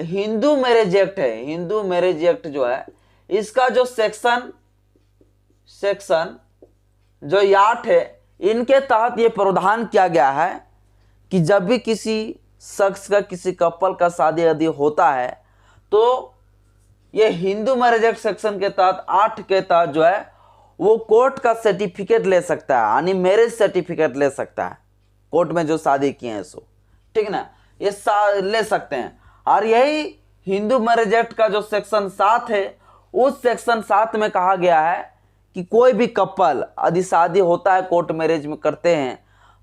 Hindu marriage act है, Hindu marriage act जो है, इसका जो सेक्शन जो 8 है, इनके तहत ये प्रावधान किया गया है कि जब भी किसी शख्स का, किसी कपल का शादी यदि होता है तो ये हिंदू मैरिज एक्ट सेक्शन के तहत 8 के तहत जो है वो कोर्ट का सर्टिफिकेट ले सकता है, यानी मैरिज सर्टिफिकेट ले सकता है। कोर्ट में जो शादी किए हैं सो, ठीक ना, ये ले सकते हैं। और यही हिंदू मैरिज एक्ट का जो सेक्शन 7 है, उस सेक्शन 7 में कहा गया है कि कोई भी कपल यदि शादी होता है, कोर्ट मैरिज में करते हैं,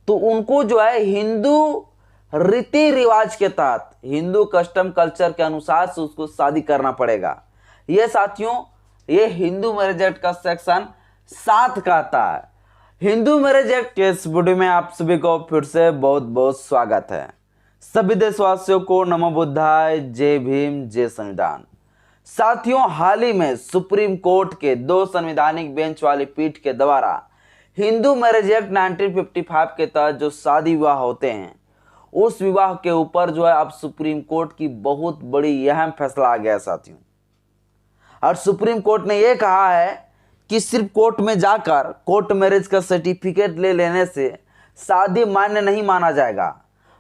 तो उनको जो है हिंदू रीति रिवाज के तहत, हिंदू कस्टम कल्चर के अनुसार से उसको शादी करना पड़ेगा। ये साथियों, ये हिंदू मैरिज एक्ट का सेक्शन 7 कहता है। हिंदू मैरिज एक्ट के इस वीडियो में आप सभी को फिर से बहुत बहुत स्वागत है। सभी देशवासियों को नमो बुद्धाय, जय भीम, जय संविधान। साथियों, हाल ही में सुप्रीम कोर्ट के 2 संवैधानिक बेंच वाली पीठ के द्वारा हिंदू मैरिज एक्ट 1955 के तहत जो शादी विवाह होते हैं, उस विवाह के ऊपर जो है अब सुप्रीम कोर्ट की बहुत बड़ी अहम फैसला आ गया है साथियों। और सुप्रीम कोर्ट ने यह कहा है कि सिर्फ कोर्ट में जाकर कोर्ट मैरिज का सर्टिफिकेट ले लेने से शादी मान्य नहीं माना जाएगा।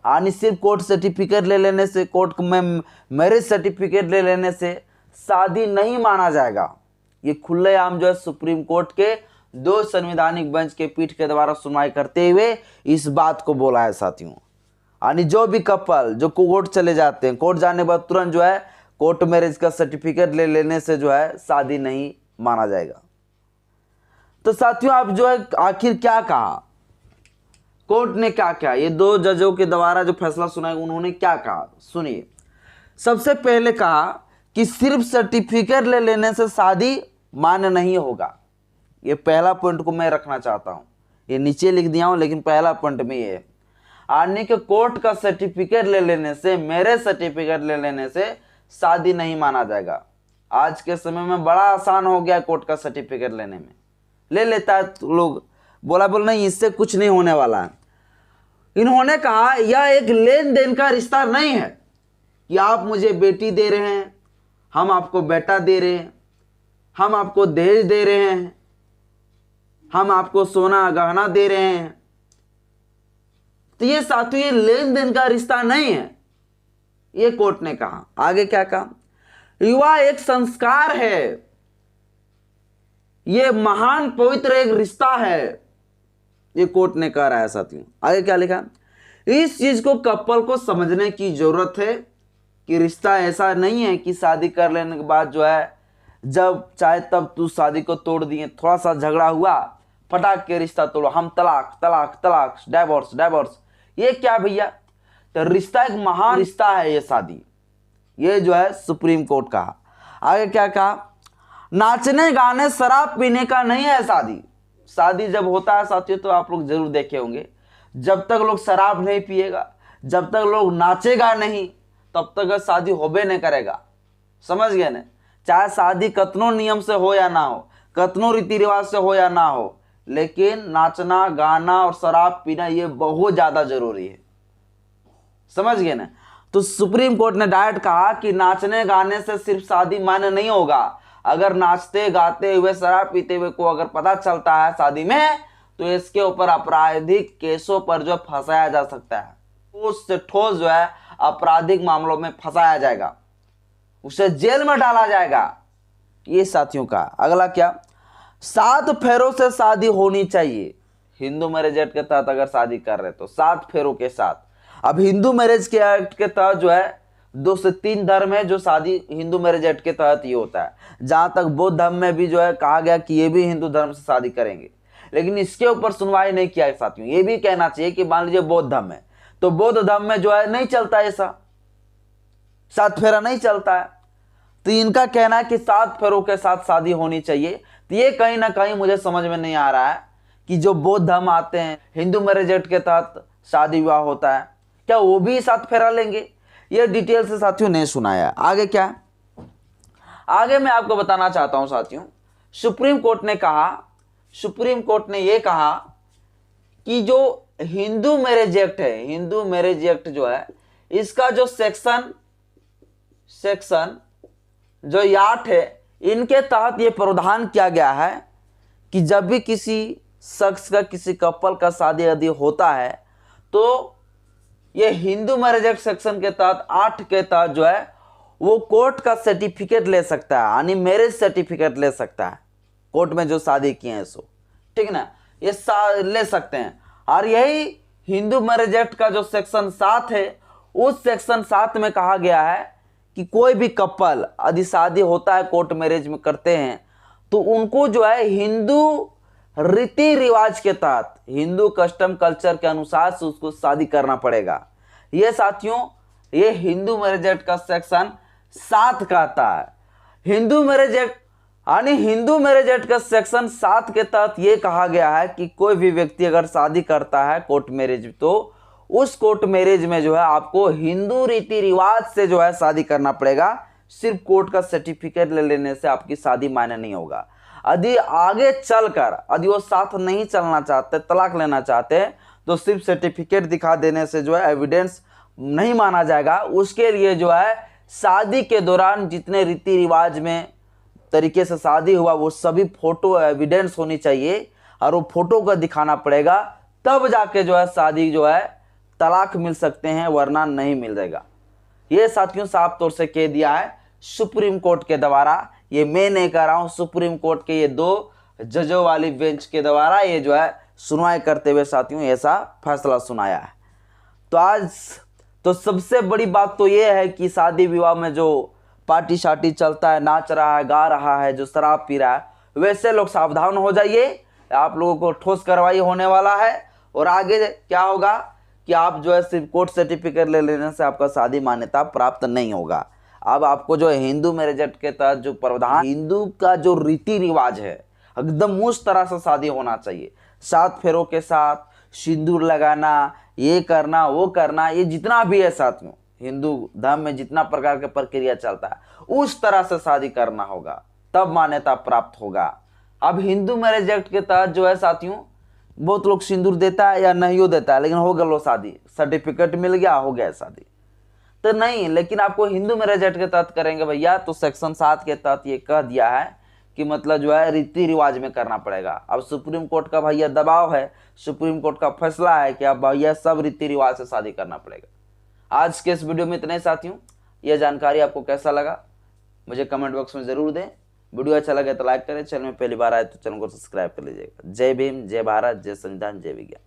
यानी सिर्फ कोर्ट सर्टिफिकेट ले लेने से, कोर्ट में मैरिज सर्टिफिकेट ले लेने से शादी नहीं माना जाएगा। ये खुलेआम जो है सुप्रीम कोर्ट के 2 संवैधानिक बेंच के पीठ के द्वारा सुनवाई करते हुए इस बात को बोला है साथियों। यानी जो भी कपल जो कोर्ट चले जाते हैं, कोर्ट जाने के बाद तुरंत जो है कोर्ट मैरिज का सर्टिफिकेट ले लेने से जो है शादी नहीं माना जाएगा। तो साथियों, आप जो है आखिर क्या कहा, कोर्ट ने क्या कहा, ये 2 जजों के द्वारा जो फैसला सुनाया उन्होंने क्या कहा, सुनिए। सबसे पहले कहा कि सिर्फ सर्टिफिकेट ले लेने से शादी मान्य नहीं होगा। ये पहला पॉइंट को मैं रखना चाहता हूं, ये नीचे लिख दिया हूं, लेकिन पहला पॉइंट में ये है, यानी कि कोर्ट का सर्टिफिकेट ले लेने से, मैरिज सर्टिफिकेट ले लेने से शादी नहीं माना जाएगा। आज के समय में बड़ा आसान हो गया कोर्ट का सर्टिफिकेट लेने में, ले लेता है लोग, बोला नहीं इससे कुछ नहीं होने वाला है। इन्होंने कहा यह एक लेन देन का रिश्ता नहीं है कि आप मुझे बेटी दे रहे हैं, हम आपको बेटा दे रहे हैं, हम आपको दहेज दे रहे हैं, हम आपको सोना गहना दे रहे हैं। तो ये साथियों, ये लेन देन का रिश्ता नहीं है, ये कोर्ट ने कहा। आगे क्या कहा, विवाह एक संस्कार है, ये महान पवित्र एक रिश्ता है, ये कोर्ट ने कह रहा है साथियों। आगे क्या लिखा, इस चीज को कपल को समझने की जरूरत है कि रिश्ता ऐसा नहीं है कि शादी कर लेने के बाद जो है जब चाहे तब तू शादी को तोड़ दिए, थोड़ा सा झगड़ा हुआ फटाक के रिश्ता तोड़ो, हम तलाक तलाक तलाक, डाइवोर्स डाइवोर्स। ये क्या भैया, तो रिश्ता एक महान रिश्ता है ये शादी, ये जो है सुप्रीम कोर्ट कहा। आगे क्या कहा, नाचने गाने शराब पीने का नहीं है शादी। शादी जब होता है साथियों, तो आप लोग जरूर देखे होंगे, जब तक लोग शराब नहीं पिएगा, जब तक लोग नाचेगा नहीं, तब तक शादी होबे नहीं करेगा। समझ गए ना, चाहे शादी कतनों नियम से हो या ना हो, कतनों रीति रिवाज से हो या ना हो, लेकिन नाचना गाना और शराब पीना ये बहुत ज्यादा जरूरी है। समझ गए ना, तो सुप्रीम कोर्ट ने डायरेक्ट कहा कि नाचने गाने से सिर्फ शादी मान्य नहीं होगा। अगर नाचते गाते हुए शराब पीते हुए को अगर पता चलता है शादी में, तो इसके ऊपर आपराधिक केसों पर जो फंसाया जा सकता है, उससे ठोस जो है आपराधिक मामलों में फंसाया जाएगा, उसे जेल में डाला जाएगा। ये साथियों का। अगला क्या, 7 फेरों से शादी होनी चाहिए। हिंदू मैरिज एक्ट के तहत अगर शादी कर रहे तो 7 फेरों के साथ। अब हिंदू मैरिज के एक्ट के तहत जो है 2 से 3 धर्म है जो शादी हिंदू मैरिज एक्ट के तहत ही होता है। जहां तक बौद्ध धर्म में भी जो है कहा गया कि ये भी हिंदू धर्म से शादी करेंगे, लेकिन इसके ऊपर सुनवाई नहीं किया है साथियों। ये भी कहना चाहिए कि मान लीजिए बौद्ध धर्म है, तो बौद्ध धर्म में जो है नहीं चलता ऐसा, 7 फेरा नहीं चलता है। तो इनका कहना है कि 7 फेरों के साथ शादी होनी चाहिए। तो ये कहीं ना कहीं मुझे समझ में नहीं आ रहा है कि जो बौद्ध धर्म आते हैं, हिंदू मैरिज एक्ट के तहत शादी विवाह होता है, क्या वो भी 7 फेरा लेंगे? ये डिटेल से साथियों नहीं सुनाया। आगे क्या, आगे मैं आपको बताना चाहता हूं साथियों, सुप्रीम कोर्ट ने कहा, सुप्रीम कोर्ट ने यह कहा कि जो हिंदू मैरिज एक्ट है, हिंदू मैरिज एक्ट जो है, इसका जो सेक्शन सेक्शन जो ये 8 है, इनके तहत ये प्रावधान किया गया है कि जब भी किसी शख्स का, किसी कपल का शादी यदि होता है तो ये हिंदू मैरिज एक्ट सेक्शन के तहत 8 के तहत जो है वो कोर्ट का सर्टिफिकेट ले सकता है, यानी मैरिज सर्टिफिकेट ले सकता है। कोर्ट में जो शादी किए हैं सो, ठीक ना, ये ले सकते हैं। और यही हिंदू मैरिज एक्ट का जो सेक्शन 7 है, उस सेक्शन 7 में कहा गया है कि कोई भी कपल यदि शादी होता है, कोर्ट मैरिज में करते हैं, तो उनको जो है हिंदू रीति रिवाज के तहत, हिंदू कस्टम कल्चर के अनुसार से उसको शादी करना पड़ेगा। ये साथियों, ये हिंदू मैरिज एक्ट का सेक्शन 7 कहता है। हिंदू मैरिज एक्ट यानी हिंदू मैरिज एक्ट का सेक्शन 7 के तहत ये कहा गया है कि कोई भी व्यक्ति अगर शादी करता है कोर्ट मैरिज, तो उस कोर्ट मैरिज में जो है आपको हिंदू रीति रिवाज से जो है शादी करना पड़ेगा। सिर्फ कोर्ट का सर्टिफिकेट ले लेने से आपकी शादी मायने नहीं होगा। यदि आगे चलकर यदि वो साथ नहीं चलना चाहते, तलाक लेना चाहते हैं, तो सिर्फ सर्टिफिकेट दिखा देने से जो है एविडेंस नहीं माना जाएगा। उसके लिए जो है शादी के दौरान जितने रीति रिवाज में तरीके से शादी हुआ वो सभी फोटो एविडेंस होनी चाहिए, और वो फोटो को दिखाना पड़ेगा, तब जाके जो है शादी जो है तलाक मिल सकते हैं, वरना नहीं मिलेगा। ये साथियों साफ तौर से कह दिया है सुप्रीम कोर्ट के द्वारा। ये मैं नहीं कह रहा हूं, सुप्रीम कोर्ट के ये 2 जजों वाली बेंच के द्वारा ये जो है सुनवाई करते हुए साथियों ऐसा फैसला सुनाया है। तो आज तो सबसे बड़ी बात तो ये है कि शादी विवाह में जो पार्टी शार्टी चलता है, नाच रहा है, गा रहा है, जो शराब पी रहा है, वैसे लोग सावधान हो जाइए। आप लोगों को ठोस कार्रवाई होने वाला है। और आगे क्या होगा कि आप जो है सिर्फ कोर्ट सर्टिफिकेट ले लेने से आपका शादी मान्यता प्राप्त नहीं होगा। अब आपको जो है हिंदू मैरिज एक्ट के तहत जो प्रावधान, हिंदू का जो रीति रिवाज है, एकदम उस तरह से शादी होना चाहिए। 7 फेरों के साथ, सिंदूर लगाना, ये करना, वो करना, ये जितना भी है साथियों, हिंदू धर्म में जितना प्रकार का प्रक्रिया चलता है, उस तरह से शादी करना होगा, तब मान्यता प्राप्त होगा। अब हिंदू मैरिज एक्ट के तहत जो है साथियों, बहुत लोग सिंदूर देता है या नहीं देता है, लेकिन हो गया लो शादी, सर्टिफिकेट मिल गया, हो गया शादी, तो नहीं। लेकिन आपको हिंदू मैरिज एक्ट के तहत करेंगे भैया, तो सेक्शन 7 के तहत ये कह दिया है कि मतलब जो है रीति रिवाज में करना पड़ेगा। अब सुप्रीम कोर्ट का भैया दबाव है, सुप्रीम कोर्ट का फैसला है कि अब भैया सब रीति रिवाज से शादी करना पड़ेगा। आज के इस वीडियो में इतने साथियों। यह जानकारी आपको कैसा लगा मुझे कमेंट बॉक्स में जरूर दें। वीडियो अच्छा लगे तो लाइक करें, चैनल में पहली बार आए तो चैनल को सब्सक्राइब कर लीजिएगा। जय भीम, जय भारत, जय संविधान, जय विज्ञान।